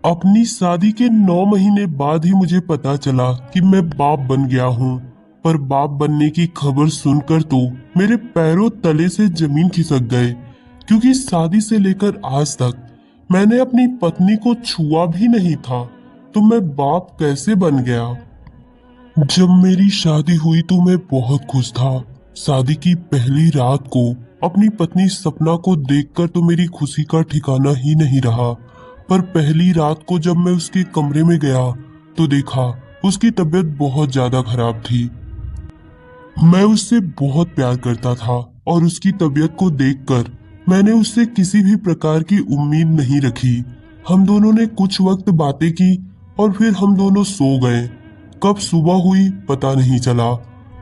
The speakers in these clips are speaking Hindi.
अपनी शादी के 9 महीने बाद ही मुझे पता चला कि मैं बाप बन गया हूँ। पर बाप बनने की खबर सुनकर तो मेरे पैरों तले से जमीन खिसक गए, क्योंकि शादी से लेकर आज तक मैंने अपनी पत्नी को छुआ भी नहीं था। तो मैं बाप कैसे बन गया? जब मेरी शादी हुई तो मैं बहुत खुश था। शादी की पहली रात को अपनी पत्नी सपना को देखकर तो मेरी खुशी का ठिकाना ही नहीं रहा। पर पहली रात को जब मैं उसके कमरे में गया तो देखा उसकी तबीयत बहुत ज्यादा खराब थी। मैं उससे बहुत प्यार करता था और उसकी तबीयत को देखकर मैंने उससे किसी भी प्रकार की उम्मीद नहीं रखी। हम दोनों ने कुछ वक्त बातें की और फिर हम दोनों सो गए। कब सुबह हुई पता नहीं चला,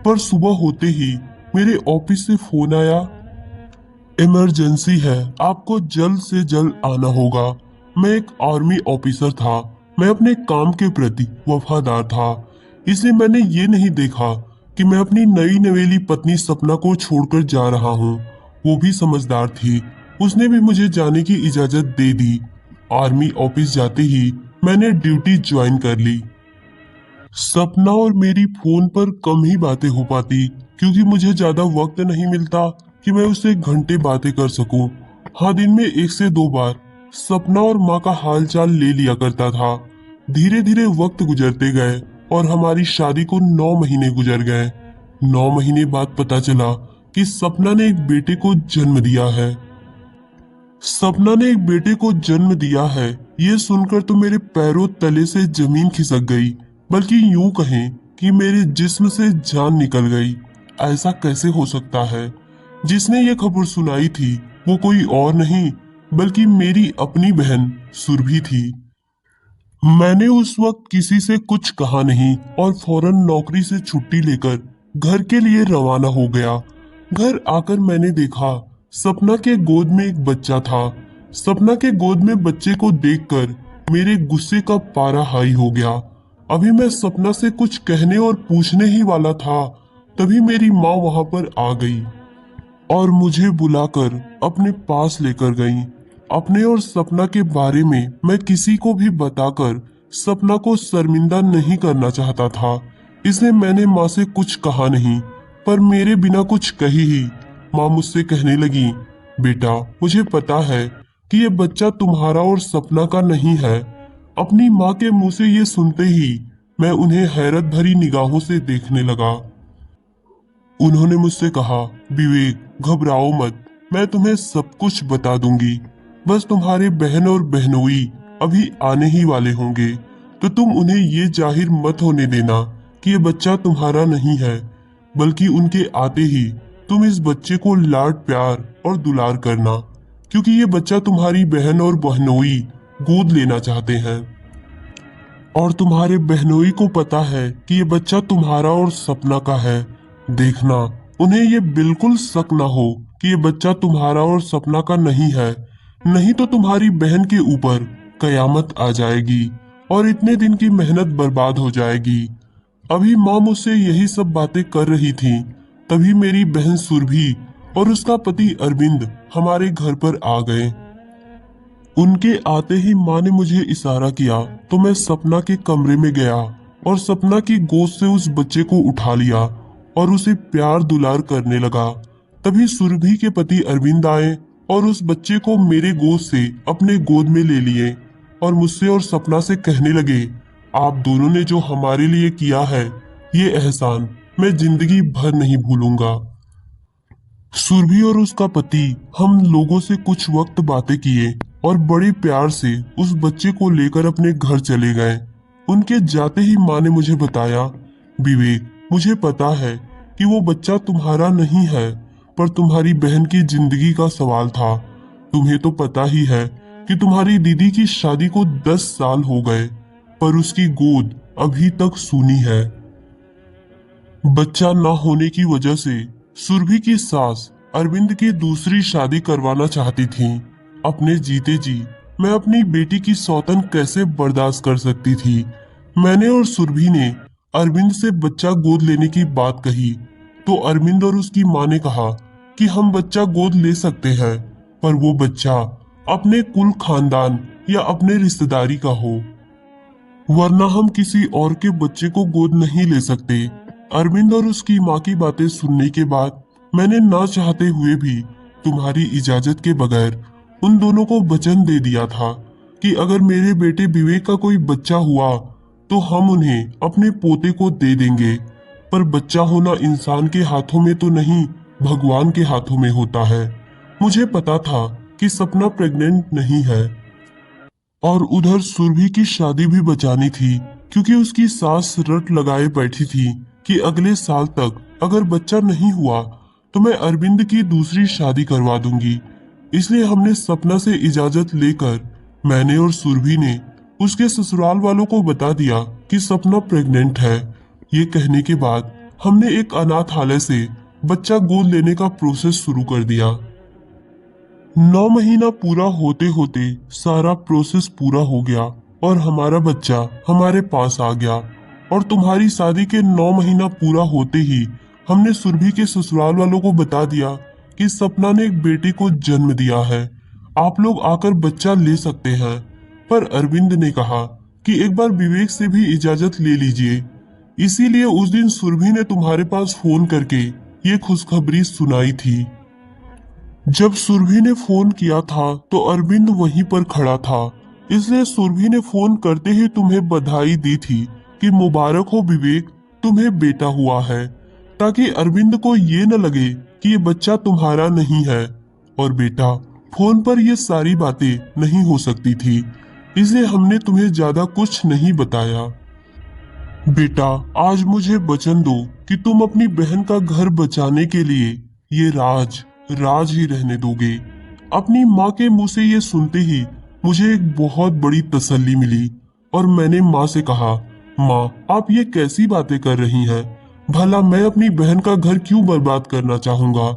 पर सुबह होते ही मेरे ऑफिस से फोन आया, इमरजेंसी है, आपको जल्द से जल्द आना होगा। मैं एक आर्मी ऑफिसर था। मैं अपने काम के प्रति वफादार था, इसलिए मैंने ये नहीं देखा कि मैं अपनी नई नवेली पत्नी सपना को छोड़कर जा रहा हूँ। वो भी समझदार थी, उसने भी मुझे जाने की इजाजत दे दी। आर्मी ऑफिस जाते ही मैंने ड्यूटी ज्वाइन कर ली। सपना और मेरी फोन पर कम ही बातें हो पाती, क्योंकि मुझे ज्यादा वक्त नहीं मिलता कि मैं उससे घंटे बातें कर सकूं। हाँ, दिन में 1 से 2 बार सपना और माँ का हालचाल ले लिया करता था। धीरे धीरे वक्त गुजरते गए और हमारी शादी को 9 महीने गुजर गए। 9 महीने बाद पता चला कि सपना ने एक बेटे को जन्म दिया है। सपना ने एक बेटे को जन्म दिया है, ये सुनकर तो मेरे पैरों तले से जमीन खिसक गई, बल्कि यूं कहें कि मेरे जिस्म से जान निकल गई। ऐसा कैसे हो सकता है? जिसने ये खबर सुनाई थी वो कोई और नहीं बल्कि मेरी अपनी बहन सुरभि थी। मैंने उस वक्त किसी से कुछ कहा नहीं और फौरन नौकरी से छुट्टी लेकर घर के लिए रवाना हो गया। घर आकर मैंने देखा सपना के गोद में एक बच्चा था। सपना के गोद में बच्चे को देखकर मेरे गुस्से का पारा हाई हो गया। अभी मैं सपना से कुछ कहने और पूछने ही वाला था, तभी मेरी माँ वहां पर आ गई और मुझे बुलाकर अपने पास लेकर गई। अपने और सपना के बारे में मैं किसी को भी बताकर सपना को शर्मिंदा नहीं करना चाहता था, इसलिए मैंने माँ से कुछ कहा नहीं। पर मेरे बिना कुछ कही ही माँ मुझसे कहने लगी, बेटा मुझे पता है कि ये बच्चा तुम्हारा और सपना का नहीं है। अपनी माँ के मुंह से ये सुनते ही मैं उन्हें हैरत भरी निगाहों से देखने लगा। उन्होंने मुझसे कहा, विवेक घबराओ मत, मैं तुम्हें सब कुछ बता दूंगी। बस तुम्हारे बहन और बहनोई अभी आने ही वाले होंगे, तो तुम उन्हें ये जाहिर मत होने देना कि ये बच्चा तुम्हारा नहीं है, बल्कि उनके आते ही तुम इस बच्चे को लाड प्यार और दुलार करना, क्योंकि ये बच्चा तुम्हारी बहन और बहनोई गोद लेना चाहते हैं। और तुम्हारे बहनोई को पता है कि ये बच्चा तुम्हारा और सपना का है। देखना उन्हें ये बिल्कुल शक ना हो कि ये बच्चा तुम्हारा और सपना का नहीं है, नहीं तो तुम्हारी बहन के ऊपर कयामत आ जाएगी और इतने दिन की मेहनत बर्बाद हो जाएगी। अभी माँ मुझसे यही सब बातें कर रही थी, तभी मेरी बहन सुरभि और उसका पति अरविंद हमारे घर पर आ गए। उनके आते ही माँ ने मुझे इशारा किया तो मैं सपना के कमरे में गया और सपना की गोद से उस बच्चे को उठा लिया और उसे प्यार दुलार करने लगा। तभी सुरभि के पति अरविंद आए और उस बच्चे को मेरे गोद से अपने गोद में ले लिए और मुझसे और सपना से कहने लगे, आप दोनों ने जो हमारे लिए किया है ये एहसान मैं जिंदगी भर नहीं भूलूंगा। सुरभि और उसका पति हम लोगों से कुछ वक्त बातें किए और बड़े प्यार से उस बच्चे को लेकर अपने घर चले गए। उनके जाते ही माँ ने मुझे बताया, विवेक मुझे पता है कि वो बच्चा तुम्हारा नहीं है, पर तुम्हारी बहन की जिंदगी का सवाल था। तुम्हें तो पता ही है कि तुम्हारी दीदी की शादी को 10 साल हो गए, पर उसकी गोद अभी तक सूनी है। बच्चा न होने की वजह से सुरभि की सास अरविंद की दूसरी शादी करवाना चाहती थी। अपने जीते जी मैं अपनी बेटी की सौतन कैसे बर्दाश्त कर सकती थी। मैंने और सुरभि ने अरविंद से बच्चा गोद लेने की बात कही तो अरविंद और उसकी माँ ने कहा कि हम बच्चा गोद ले सकते हैं, पर वो बच्चा अपने कुल खानदान या अपने रिश्तेदारी का हो, वरना हम किसी और के बच्चे को गोद नहीं ले सकते। अरविंद और उसकी माँ की बातें सुनने के बाद मैंने ना चाहते हुए भी तुम्हारी इजाजत के बगैर उन दोनों को वचन दे दिया था कि अगर मेरे बेटे विवेक का कोई बच्चा हुआ तो हम उन्हें अपने पोते को दे देंगे। पर बच्चा होना इंसान के हाथों में तो नहीं, भगवान के हाथों में होता है। मुझे पता था कि सपना प्रेग्नेंट नहीं है, और उधर सुरभि की शादी भी बचानी थी, क्योंकि उसकी सास रट लगाए बैठी थी कि अगले साल तक अगर बच्चा नहीं हुआ तो मैं अरविंद की दूसरी शादी करवा दूंगी। इसलिए हमने सपना से इजाजत लेकर मैंने और सुरभि ने उसके ससुराल वालों को बता दिया कि सपना प्रेग्नेंट है। ये कहने के बाद हमने एक अनाथालय से बच्चा गोद लेने का प्रोसेस शुरू कर दिया। 9 महीना पूरा होते होते सारा प्रोसेस पूरा हो गया और हमारा बच्चा हमारे पास आ गया। और तुम्हारी शादी के 9 महीना पूरा होते ही हमने सुरभि के ससुराल वालों को बता दिया कि सपना ने एक बेटे को जन्म दिया है, आप लोग आकर बच्चा ले सकते हैं। पर अरविंद ने कहा कि एक बार विवेक से भी इजाजत ले लीजिए। इसीलिए उस दिन सुरभि ने तुम्हारे पास फोन करके ये खुशखबरी सुनाई थी। जब सुरभि ने फोन किया था तो अरविंद वहीं पर खड़ा था, इसलिए सुरभि ने फोन करते ही तुम्हें बधाई दी थी कि मुबारक हो विवेक, तुम्हें बेटा हुआ है, ताकि अरविंद को ये न लगे कि ये बच्चा तुम्हारा नहीं है। और बेटा, फोन पर ये सारी बातें नहीं हो सकती थी, इसलिए हमने तुम्हें ज्यादा कुछ नहीं बताया। बेटा, आज मुझे वचन दो कि तुम अपनी बहन का घर बचाने के लिए ये राज राज ही रहने दोगे। अपनी माँ के मुंह से ये सुनते ही मुझे एक बहुत बड़ी तसल्ली मिली और मैंने माँ से कहा, माँ आप ये कैसी बातें कर रही हैं? भला मैं अपनी बहन का घर क्यों बर्बाद करना चाहूंगा?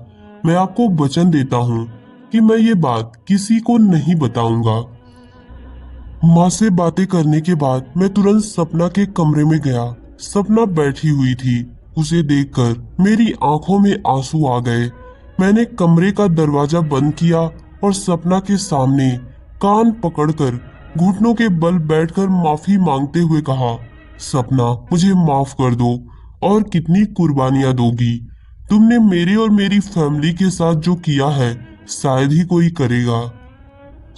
मैं आपको वचन देता हूँ कि मैं ये बात किसी को नहीं बताऊंगा। माँ से बातें करने के बाद मैं तुरंत सपना के कमरे में गया। सपना बैठी हुई थी। उसे देखकर मेरी आंखों में आंसू आ गए। मैंने कमरे का दरवाजा बंद किया और सपना के सामने कान पकड़कर घुटनों के बल बैठकर माफी मांगते हुए कहा, सपना मुझे माफ कर दो। और कितनी कुर्बानियां दोगी? तुमने मेरे और मेरी फैमिली के साथ जो किया है शायद ही कोई करेगा।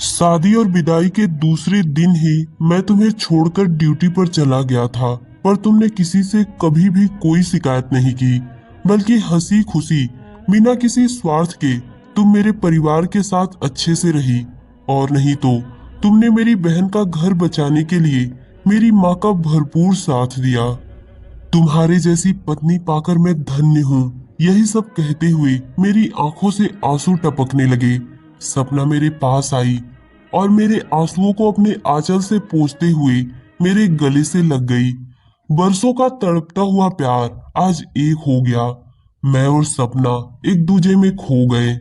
शादी और विदाई के दूसरे दिन ही मैं तुम्हें छोड़कर ड्यूटी पर चला गया था, पर तुमने किसी से कभी भी कोई शिकायत नहीं की, बल्कि हंसी खुशी बिना किसी स्वार्थ के तुम मेरे परिवार के साथ अच्छे से रही। और नहीं तो तुमने मेरी बहन का घर बचाने के लिए मेरी माँ का भरपूर साथ दिया। तुम्हारे जैसी पत्नी पाकर मैं धन्य हूँ। यही सब कहते हुए मेरी आंखों से आंसू टपकने लगे। सपना मेरे पास आई और मेरे आंसुओं को अपने आंचल से पोंछते हुए मेरे गले से लग गई। बरसों का तड़पता हुआ प्यार आज एक हो गया। मैं और सपना एक दूजे में खो गए।